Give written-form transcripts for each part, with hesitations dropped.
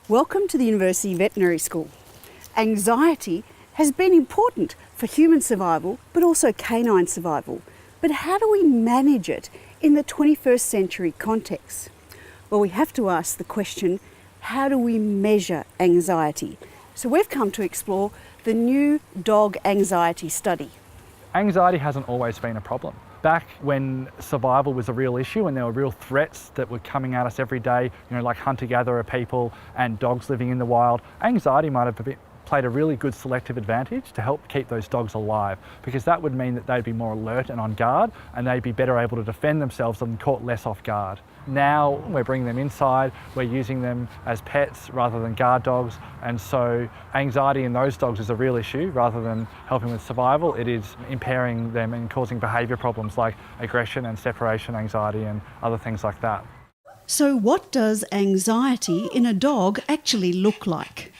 Welcome to the University Veterinary School. Anxiety has been important for human survival, but also canine survival. But how do we manage it in the 21st century context? Well, we have to ask the question, how do we measure anxiety? So we've come to explore the new dog anxiety study. Anxiety hasn't always been a problem. Back when survival was a real issue and there were real threats that were coming at us every day, like hunter-gatherer people and dogs living in the wild, anxiety might have played a really good selective advantage to help keep those dogs alive, because that would mean that they'd be more alert and on guard and they'd be better able to defend themselves and caught less off guard. Now we're bringing them inside, we're using them as pets rather than guard dogs, and so anxiety in those dogs is a real issue. Rather than helping with survival, it is impairing them and causing behaviour problems like aggression and separation anxiety and other things like that. So what does anxiety in a dog actually look like?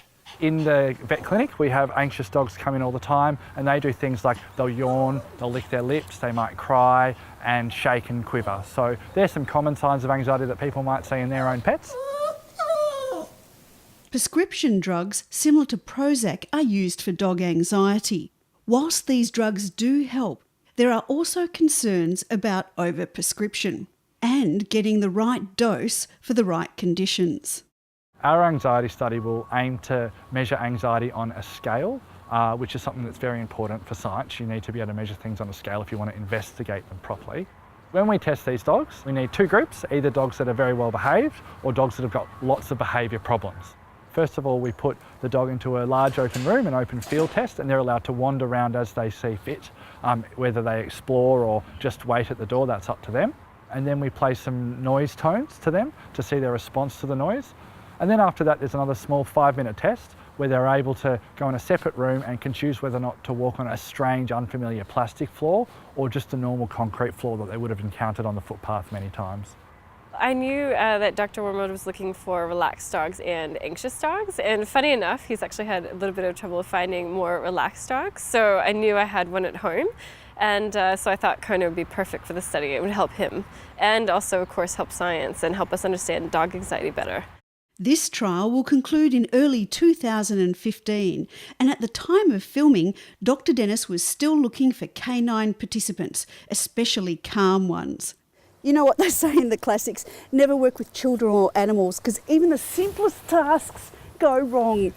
In the vet clinic, we have anxious dogs come in all the time, and they do things like they'll yawn, they'll lick their lips, they might cry and shake and quiver. So there's some common signs of anxiety that people might see in their own pets. Prescription drugs similar to Prozac are used for dog anxiety. Whilst these drugs do help, there are also concerns about overprescription and getting the right dose for the right conditions. Our anxiety study will aim to measure anxiety on a scale, which is something that's very important for science. You need to be able to measure things on a scale if you want to investigate them properly. When we test these dogs, we need two groups, either dogs that are very well behaved or dogs that have got lots of behaviour problems. First of all, we put the dog into a large open room, an open field test, and they're allowed to wander around as they see fit. Whether they explore or just wait at the door, that's up to them. And then we play some noise tones to them to see their response to the noise. And then after that, there's another small 5-minute test where they're able to go in a separate room and can choose whether or not to walk on a strange, unfamiliar plastic floor or just a normal concrete floor that they would have encountered on the footpath many times. I knew that Dr. Wormald was looking for relaxed dogs and anxious dogs, and funny enough, he's actually had a little bit of trouble finding more relaxed dogs, so I knew I had one at home. And so I thought Kona would be perfect for the study. It would help him and also, of course, help science and help us understand dog anxiety better. This trial will conclude in early 2015, and at the time of filming, Dr. Dennis was still looking for canine participants, especially calm ones. You know what they say in the classics, never work with children or animals, because even the simplest tasks go wrong.